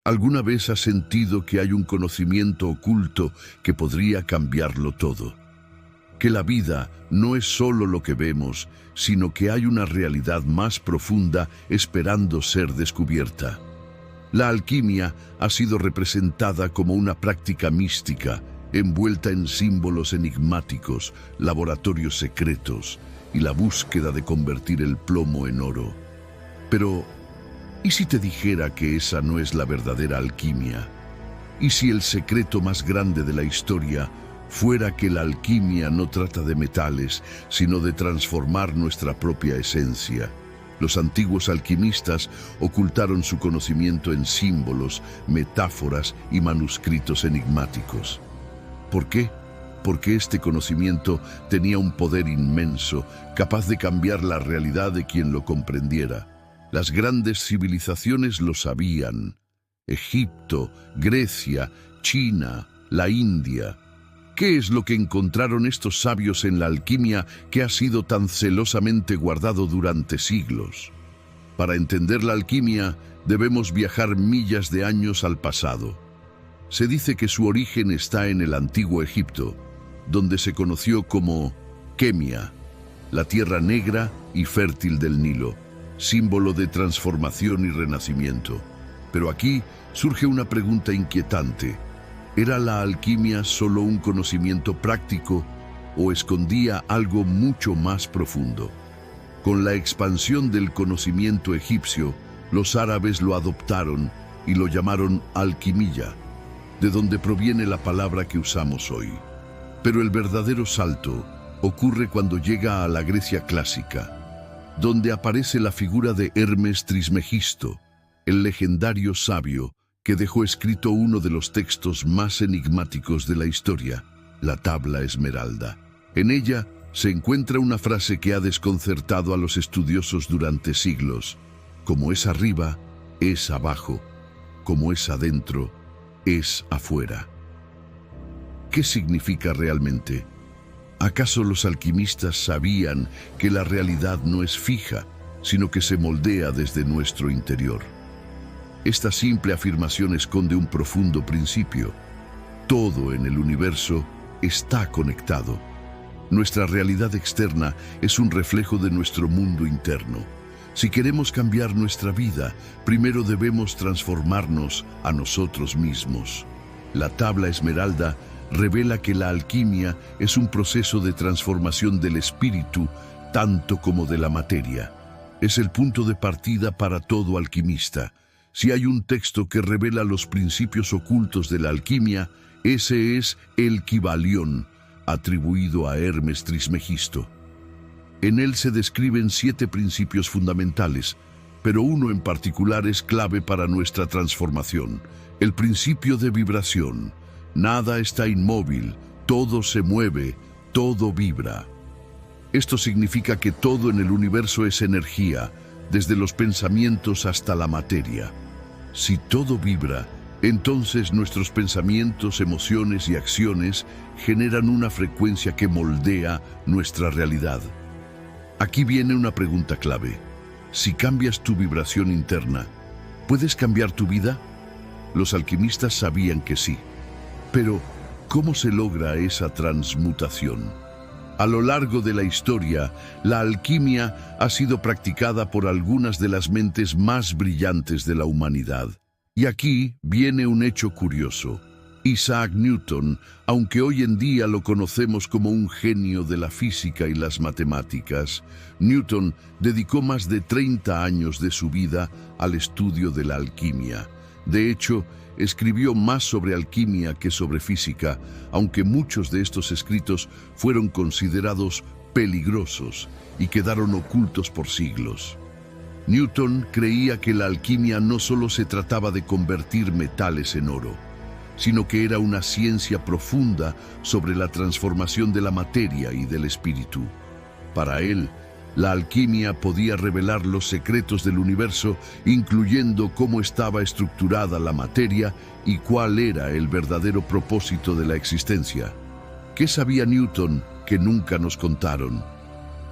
¿Alguna vez has sentido que hay un conocimiento oculto que podría cambiarlo todo? Que la vida no es solo lo que vemos, sino que hay una realidad más profunda esperando ser descubierta. La alquimia ha sido representada como una práctica mística, envuelta en símbolos enigmáticos, laboratorios secretos y la búsqueda de convertir el plomo en oro. Pero, ¿y si te dijera que esa no es la verdadera alquimia? ¿Y si el secreto más grande de la historia fuera que la alquimia no trata de metales, sino de transformar nuestra propia esencia? Los antiguos alquimistas ocultaron su conocimiento en símbolos, metáforas y manuscritos enigmáticos. ¿Por qué? Porque este conocimiento tenía un poder inmenso, capaz de cambiar la realidad de quien lo comprendiera. Las grandes civilizaciones lo sabían. Egipto, Grecia, China, la India. ¿Qué es lo que encontraron estos sabios en la alquimia que ha sido tan celosamente guardado durante siglos? Para entender la alquimia, debemos viajar millas de años al pasado. Se dice que su origen está en el antiguo Egipto, donde se conoció como Kemia, la tierra negra y fértil del Nilo, símbolo de transformación y renacimiento. Pero aquí surge una pregunta inquietante. ¿Era la alquimia solo un conocimiento práctico o escondía algo mucho más profundo? Con la expansión del conocimiento egipcio, los árabes lo adoptaron y lo llamaron alquimia, de donde proviene la palabra que usamos hoy. Pero el verdadero salto ocurre cuando llega a la Grecia clásica, donde aparece la figura de Hermes Trismegisto, el legendario sabio que dejó escrito uno de los textos más enigmáticos de la historia, la Tabla Esmeralda. En ella se encuentra una frase que ha desconcertado a los estudiosos durante siglos: como es arriba, es abajo; como es adentro, es afuera. ¿Qué significa realmente? ¿Acaso los alquimistas sabían que la realidad no es fija, sino que se moldea desde nuestro interior? Esta simple afirmación esconde un profundo principio. Todo en el universo está conectado. Nuestra realidad externa es un reflejo de nuestro mundo interno. Si queremos cambiar nuestra vida, primero debemos transformarnos a nosotros mismos. La Tabla Esmeralda revela que la alquimia es un proceso de transformación del espíritu tanto como de la materia. Es el punto de partida para todo alquimista. Si hay un texto que revela los principios ocultos de la alquimia, ese es el Kybalión, atribuido a Hermes Trismegisto. En él se describen 7 principios fundamentales, pero uno en particular es clave para nuestra transformación: el principio de vibración. Nada está inmóvil, todo se mueve, todo vibra. Esto significa que todo en el universo es energía, desde los pensamientos hasta la materia. Si todo vibra, entonces nuestros pensamientos, emociones y acciones generan una frecuencia que moldea nuestra realidad. Aquí viene una pregunta clave. Si cambias tu vibración interna, ¿puedes cambiar tu vida? Los alquimistas sabían que sí. Pero, ¿cómo se logra esa transmutación? A lo largo de la historia, la alquimia ha sido practicada por algunas de las mentes más brillantes de la humanidad. Y aquí viene un hecho curioso. Isaac Newton, aunque hoy en día lo conocemos como un genio de la física y las matemáticas, Newton dedicó más de 30 años de su vida al estudio de la alquimia. De hecho, escribió más sobre alquimia que sobre física, aunque muchos de estos escritos fueron considerados peligrosos y quedaron ocultos por siglos. Newton creía que la alquimia no solo se trataba de convertir metales en oro, sino que era una ciencia profunda sobre la transformación de la materia y del espíritu. Para él, la alquimia podía revelar los secretos del universo, incluyendo cómo estaba estructurada la materia y cuál era el verdadero propósito de la existencia. ¿Qué sabía Newton que nunca nos contaron?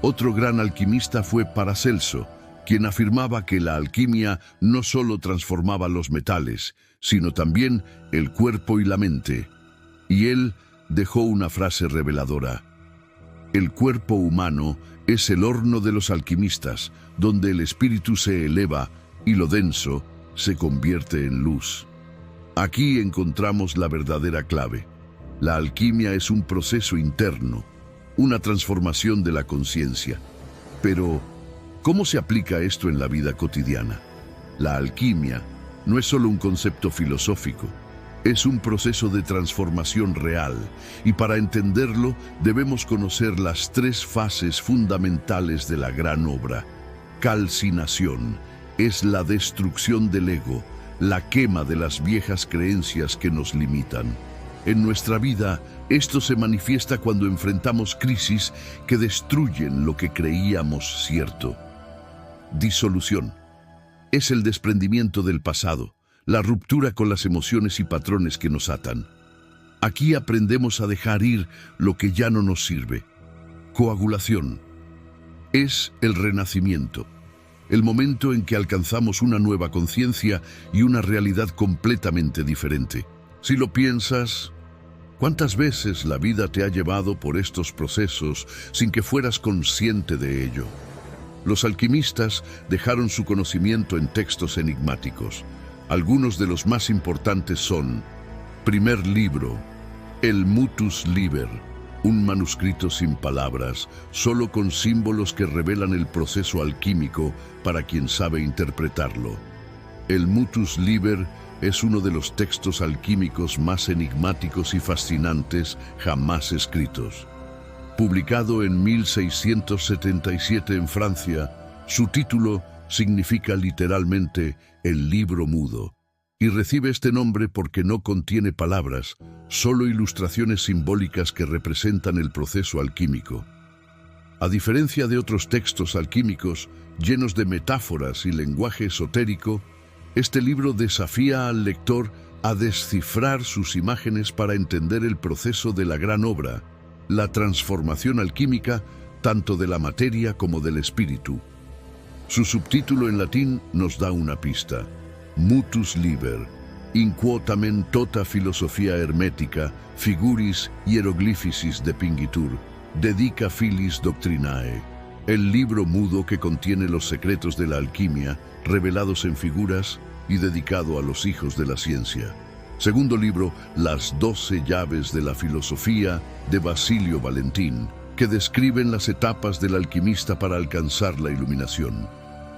Otro gran alquimista fue Paracelso, quien afirmaba que la alquimia no solo transformaba los metales, sino también el cuerpo y la mente. Y él dejó una frase reveladora: el cuerpo humano es el horno de los alquimistas, donde el espíritu se eleva y lo denso se convierte en luz. Aquí encontramos la verdadera clave. La alquimia es un proceso interno, una transformación de la conciencia. Pero, ¿cómo se aplica esto en la vida cotidiana? La alquimia no es solo un concepto filosófico, es un proceso de transformación real, y para entenderlo debemos conocer las tres fases fundamentales de la gran obra. Calcinación es la destrucción del ego, la quema de las viejas creencias que nos limitan. En nuestra vida, esto se manifiesta cuando enfrentamos crisis que destruyen lo que creíamos cierto. Disolución es el desprendimiento del pasado, la ruptura con las emociones y patrones que nos atan. Aquí aprendemos a dejar ir lo que ya no nos sirve. Coagulación es el renacimiento, el momento en que alcanzamos una nueva conciencia y una realidad completamente diferente. Si lo piensas, ¿cuántas veces la vida te ha llevado por estos procesos sin que fueras consciente de ello? Los alquimistas dejaron su conocimiento en textos enigmáticos. Algunos de los más importantes son: primer libro, el Mutus Liber, un manuscrito sin palabras, solo con símbolos que revelan el proceso alquímico para quien sabe interpretarlo. El Mutus Liber es uno de los textos alquímicos más enigmáticos y fascinantes jamás escritos. Publicado en 1677 en Francia, su título significa literalmente el libro mudo, y recibe este nombre porque no contiene palabras, solo ilustraciones simbólicas que representan el proceso alquímico. A diferencia de otros textos alquímicos llenos de metáforas y lenguaje esotérico, este libro desafía al lector a descifrar sus imágenes para entender el proceso de la gran obra, la transformación alquímica tanto de la materia como del espíritu. Su subtítulo en latín nos da una pista: Mutus Liber, in quotamen tota filosofia hermetica, figuris hieroglyphicis depingitur, dedica filis doctrinae. El libro mudo que contiene los secretos de la alquimia, revelados en figuras y dedicado a los hijos de la ciencia. Segundo libro, Las 12 llaves de la filosofía, de Basilio Valentín, que describen las etapas del alquimista para alcanzar la iluminación.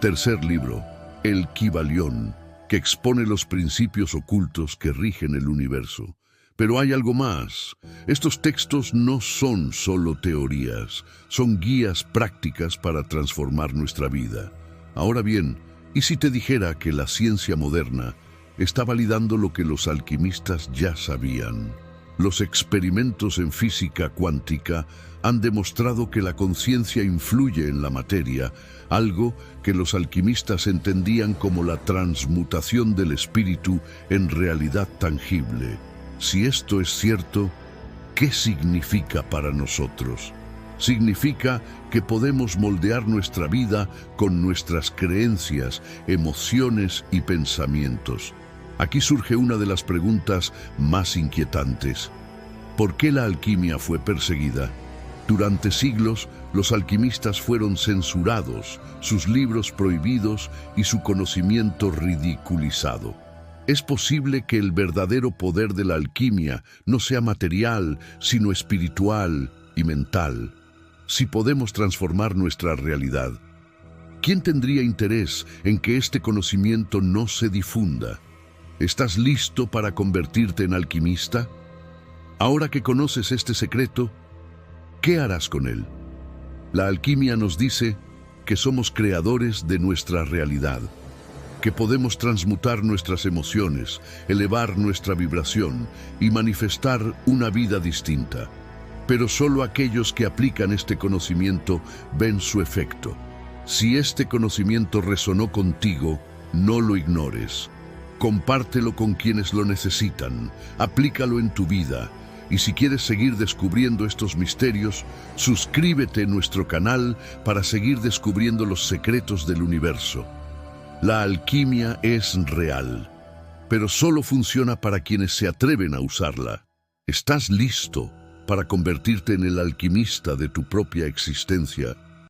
Tercer libro, El Kybalión, que expone los principios ocultos que rigen el universo. Pero hay algo más. Estos textos no son solo teorías, son guías prácticas para transformar nuestra vida. Ahora bien, ¿y si te dijera que la ciencia moderna está validando lo que los alquimistas ya sabían? Los experimentos en física cuántica han demostrado que la conciencia influye en la materia, algo que los alquimistas entendían como la transmutación del espíritu en realidad tangible. Si esto es cierto, ¿qué significa para nosotros? Significa que podemos moldear nuestra vida con nuestras creencias, emociones y pensamientos. Aquí surge una de las preguntas más inquietantes. ¿Por qué la alquimia fue perseguida? Durante siglos, los alquimistas fueron censurados, sus libros prohibidos y su conocimiento ridiculizado. Es posible que el verdadero poder de la alquimia no sea material, sino espiritual y mental. Si podemos transformar nuestra realidad, ¿quién tendría interés en que este conocimiento no se difunda? ¿Estás listo para convertirte en alquimista? Ahora que conoces este secreto, ¿qué harás con él? La alquimia nos dice que somos creadores de nuestra realidad, que podemos transmutar nuestras emociones, elevar nuestra vibración y manifestar una vida distinta. Pero solo aquellos que aplican este conocimiento ven su efecto. Si este conocimiento resonó contigo, no lo ignores. Compártelo con quienes lo necesitan, aplícalo en tu vida Y si quieres seguir descubriendo estos misterios, suscríbete a nuestro canal para seguir descubriendo los secretos del universo. La alquimia es real, pero solo funciona para quienes se atreven a usarla. ¿Estás listo para convertirte en el alquimista de tu propia existencia?